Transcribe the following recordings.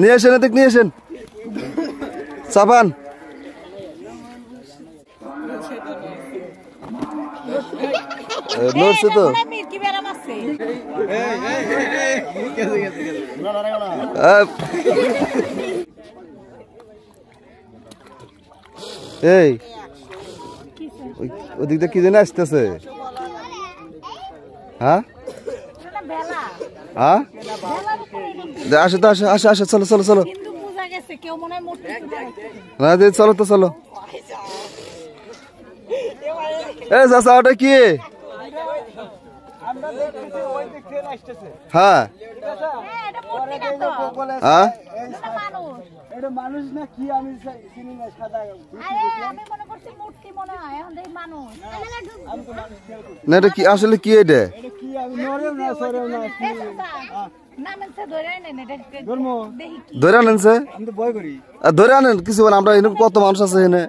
নিয়ে আসেন এদিক নিয়ে আসেন চাপান নড়ছে তো এই ওদিক দিয়ে কি যেন আসতেছে হ্যাঁ হ্যাঁ আসো তো আসো আসো আসো চলো চলো চলো না চলো তো চলো এ চাচা ওটা কি হ্যাঁ হ্যাঁ মানুষ না কি আমি চিনি না সাদা না এটা কি আসলে কি এটা ধরে আনেন ধরে আনেন কিছু বলে আমরা এখানে কত মানুষ আছে এখানে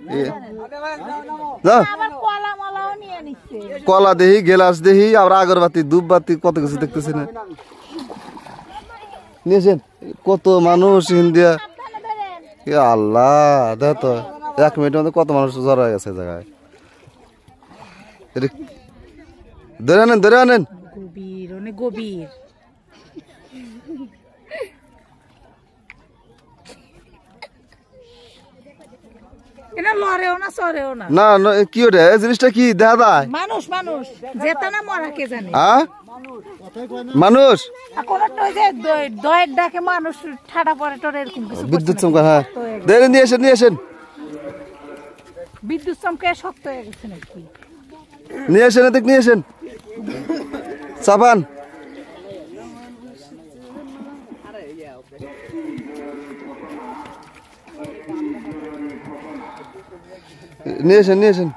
কলা দেহি গেলাস দেহি আর আগরবাতি ধূপবাতি কত কিছু দেখতেছি না নিয়েছেন কত মানুষ ইন্ডিয়া আল্লাহ দেখ তো 1 মিনিটের মধ্যে কত মানুষ জড়ো হয়ে গেছে জায়গায় ধরে আনেন ধরে আনেন গভীর অনেক গভীর না কি ওটা জিনিসটা কি দেখা যায় মানুষ মানুষ যেটা না মরা কে জানে মানুষ দয়ের ডাকে মানুষ ঠাডা পরে টরে এরকম কিছু বিদ্যুৎ চমকা হ্যাঁ দেখেন নিয়ে আসেন বিদ্যুৎ চমকে শক্ত হয়ে গেছে নাকি নিয়ে আসেন এদিক নিয়ে আসেন চাপান নিয়ে আসেন নিয়ে আসেন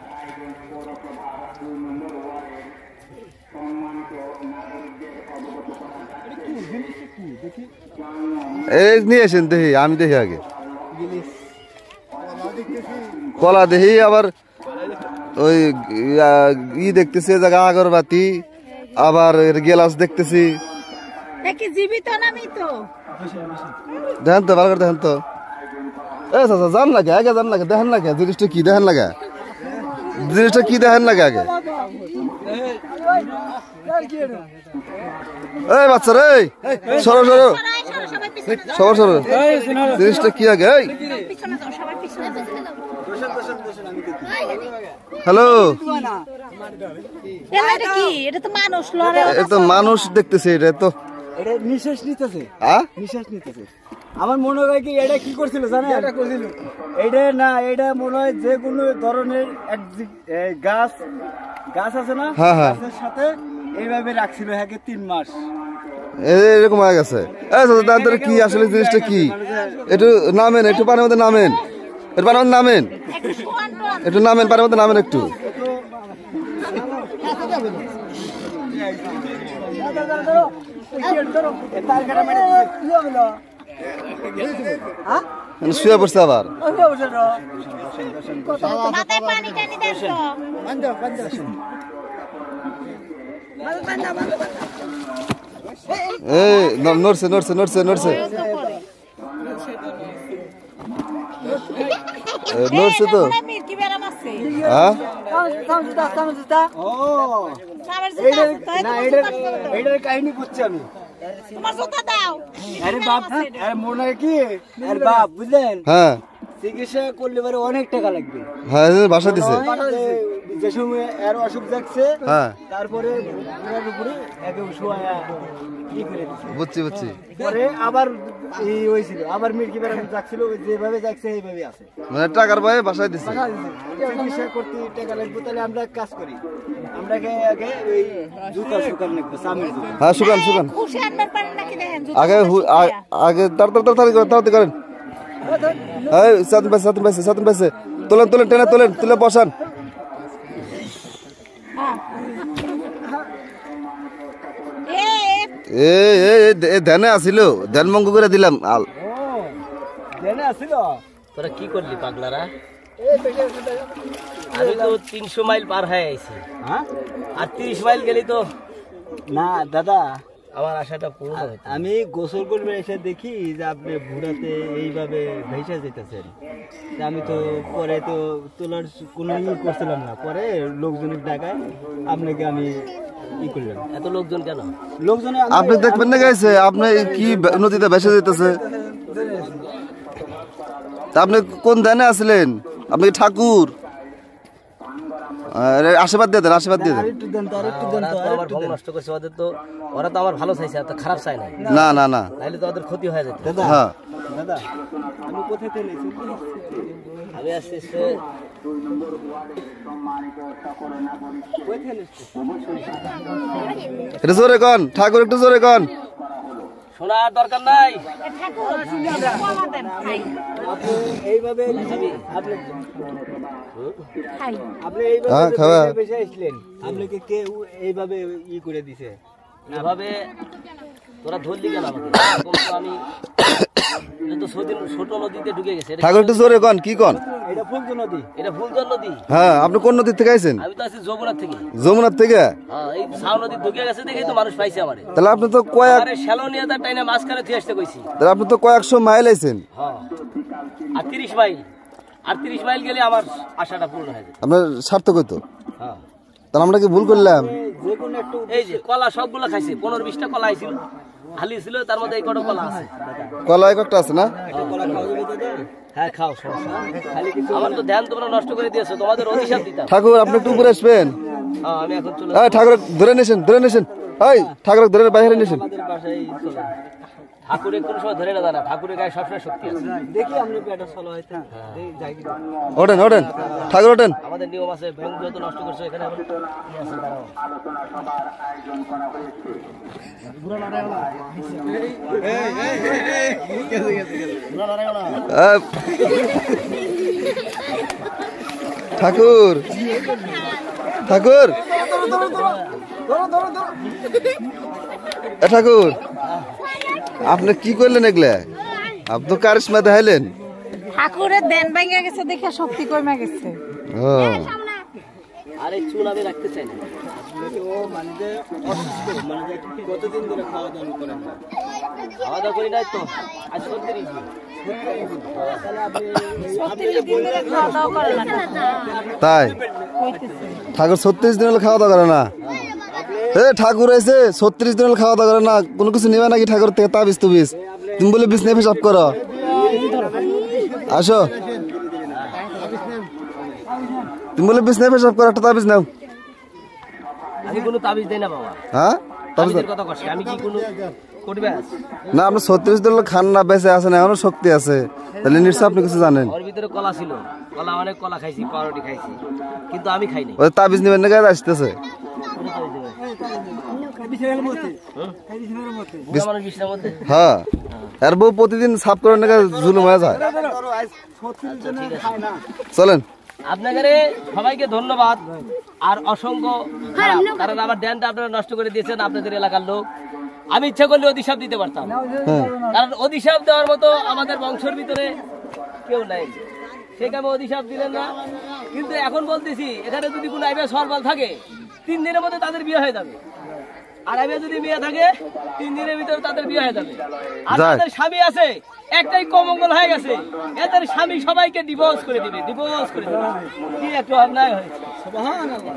এই নিয়ে আসেন দেখি আমি দেখি আগে কলা দেখি আবার ওই দেখতেছি জায়গা আগরবাতি আবার গেলাস দেখতেছি দেখেন তো ভালো করে দেখেন তো জান লাগে আগে জান লাগে দেখেন লাগে জিনিসটা কি দেখেন লাগে জিনিসটা কি দেখেন লাগে আগে এই বাচ্চারা এই সরো সরো সবার সরো জিনিসটা কি আগে এই হ্যালো এটা তো মানুষ দেখতেছে এটা তো নিঃশ্বাস নিতেছে নিঃশ্বাস নিতেছে আমার মনে হয় কি এটা কি করছিল জানেন এটা না এটা মনে হয় যে কোনো ধরনের গাছ গাছ আছে না গাছের সাথে এইভাবে রাখছিল হ্যাঁ 3 মাস এরকম হয়ে গেছে কি আসলে জিনিসটা কি একটু নামেন একটু পানির মধ্যে নামেন একটু পানির মধ্যে নামেন একটু নামেন পানির মধ্যে নামেন একটু শুয়ে পড়ছে আবার নড়ছে নড়ছে নড়ছে নড়ছে নড়ছে তো এইটার কাহিনী বুঝছি আমি আরে বাপ মনে হয় কি আরে বাপ বুঝলেন হ্যাঁ চিকিৎসা করলে পরে অনেক টাকা লাগবে হ্যাঁ বাসা দিছে যে সময় এর অসুখ দেখছে হ্যাঁ তারপরে উপরে একদম শোয়া বুঝছি বুঝছি পরে আবার এই হয়েছিল আবার মির্কি বেড়ানো যাচ্ছিল যেভাবে যাচ্ছে এইভাবে আছে মানে টাকার ভয়ে বাসায় দিছে চিকিৎসা করতে টাকা লাগবে তাহলে আমরা কাজ করি আমরা আগে ওই জুতা শুকান লাগবে সামনের জুতা হ্যাঁ শুকান শুকান আগে আগে তাড়াতাড়ি করেন এই সাতন পাইছে তোলেন তোলেন টেনে তোলেন তুলে বসান ধ্যানে আসিল ধ্যান মঙ্গ করে দিলাম তোরা কি করলি পাগলারা আমি তো 300 মাইল পার হয়ে আইছি আর 30 মাইল গেলি তো না দাদা আমার আশাটা পূর্ণ হয়েছে। আমি গোসল করবে এসে দেখি যে আপনি ভুড়াতে এইভাবে ভেসে যেতেছেন। তা আমি তো পরে তো তোলার কোনো করছিলাম না, পরে লোকজনের ডাকায় আপনাকে আমি করলাম। এত লোকজন কেন? লোকজনে আপনি দেখবেন না গাইছে আপনি কি নদীতে ভেসে যেতেছে। তা আপনি কোন ধ্যানে আসলেন? আপনি কি ঠাকুর? আশীর্বাদ দিয়ে দেন, আশীর্বাদ দিয়ে দেন। আরেকটু দেন তো, আরেকটু দেন ওরা তো, তো আমার ভোগ নষ্ট করছে, ওদের তো ওরা তো আমার ভালো চাইছে, এত খারাপ চাই নাই, না না না, নাহলে তো ওদের ক্ষতি হয়ে যেত। দাদা হ্যাঁ দাদা আমি কোথায় থেকে এসেছি? আমি আসছি এটা জোরে কন ঠাকুর, একটু জোরে কন। শোনার দরকার নাই। কমা দেন, খাই, আপনি এইভাবে আপনি খাই। আপনি এইভাবে হ্যাঁ, যে খাওয়া। বেশে আসলেন, আপনাকে কে এইভাবে করে দিছে? এভাবে তোরা ধরলি কেন আমাকে? এরকম তো আমি এটা তো ছোট নদীতে ঢুকে গেছে। ঠাকুর একটু জোরে কন, কি কন? এটা ফুলতো নদী। এটা ফুলজল নদী। হ্যাঁ, আপনি কোন নদীর থেকে আইছেন? আমি তো আছি যমুনার থেকে। যমুনার থেকে? হ্যাঁ, এই সাউ নদী ঢুকে গেছে দেখেই তো মানুষ পাইছে আমারে। তাহলে আপনি তো আরে শ্যালো নিয়ে তার টাইনে মাঝখানে তুই আসতে কইছি। তাহলে আপনি তো কয়েকশো মাইল আইছেন। হ্যাঁ, আর 30 মাইল, আর 30 মাইল গেলে আমার আশাটা পূর্ণ হয়ে যাবে। আপনার সার্থক হইতো। হ্যাঁ, তাহলে আমরা কি ভুল করলাম? যে কোনো একটু এই যে কলা সবগুলো খাইছে, 15-20টা কলা আইছিল, হালি ছিল, তার মধ্যে এই কটা কলা আছে। কলা একটা আছে না? কলা খাওয়া যাবে দাদা? হ্যাঁ, খাও, সমস্যা নেই। আমার তো ধ্যান তোমরা নষ্ট করে দিয়েছো, তোমাদের অভিশাপ দিতাম। ঠাকুর আপনি একটু উপরে আসবেন। হ্যাঁ, আমি এখন চলে ঠাকুর ধরে নিয়েছেন, ধরে নিয়েছেন। এই ঠাকুর ধরে বাইরে নিয়েছেন। আমাদের বাসায় চলে। ঠাকুরের কোনো সময় ধরে না জানা, ঠাকুরের গায়ে সবসময় শক্তি আছে। দেখি আপনি পেটা চলো হয়তো যাই কি ওঠেন ওঠেন ঠাকুর ওঠেন। আমাদের নিয়ম আছে, ব্যাংক যত নষ্ট করছো এখানে আবার কি আছে, দাঁড়াও। আহ, ঠাকুর ঠাকুর ঠাকুর আপনি কি করলেন এগুলা? আপনি তো কারিশমা দেখাইলেন। ঠাকুরের দেন ভেঙে গেছে দেখে শক্তি কমে গেছে। ও, আর এই চুল আমি রাখতে চাই না। ও মানে যে অসুস্থ, মানে যে কতদিন ধরে খাওয়া দাওয়া করেন না? খাওয়া দাওয়া করি নাই তো, আজ 36 দিন। তাহলে আপনি 36 দিন ধরে খাওয়া দাওয়া করে না তাই কইতেছে। ঠাকুর 36 দিন হলে খাওয়া দাওয়া করে না? এ ঠাকুর এসে 36 দিন হলে খাওয়া দাওয়া করে না? কোনো কিছু নেবে নাকি ঠাকুর থেকে? তাবিজ তুবিজ তুমি বলে বিছনে পেশাব করো। আসো, তুমি বলে বিছনে পেশাব করো, একটা তাবিজ নাও। আমি কোনো তাবিজ দেই না বাবা। হ্যাঁ তাবিজ তাবিজের কথা কষ্ট, আমি কি কোনো করবে? না, আপনি 36 দিন হলে খান না, বেঁচে আছেন, এখনো শক্তি আছে, তাহলে নিশ্চয় আপনি কিছু জানেন। ওর ভিতরে কলা ছিল, কলা অনেক কলা খাইছি, পাউরুটি খাইছি, কিন্তু আমি খাইনি। ওই তাবিজ নেবেন না, গায়ে আসতেছে। বুড়া মানুষ বিছানার মধ্যে। হ্যাঁ, আর বউ প্রতিদিন সাফ করার নাকি জুলুম হয়ে যায়। চলেন। আপনাদের সবাইকে ধন্যবাদ আর অসংখ্য খারাপ, কারণ আমার ধ্যানটা আপনারা নষ্ট করে দিয়েছেন, আপনাদের এলাকার লোক। আমি ইচ্ছা করলে অধিশাপ দিতে পারতাম, কারণ অধিশাপ দেওয়ার মতো আমাদের বংশের ভিতরে কেউ নাই, সেখানে অধিশাপ দিলেন না। কিন্তু এখন বলতেছি, এখানে যদি কোনো আইবিএস সরবল থাকে 3 দিনের মধ্যে তাদের বিয়ে হয়ে যাবে, আর আইবিএস যদি বিয়ে থাকে 3 দিনের ভিতরে তাদের বিয়ে হয়ে যাবে। আর যাক। তাদের স্বামী আছে, একটাই কমঙ্গল হয়ে গেছে, এদের স্বামী সবাইকে ডিভোর্স করে দিবে, ডিভোর্স করে দিবে। কি একটু অন্যায় হয়েছে। সুবহানাল্লাহ।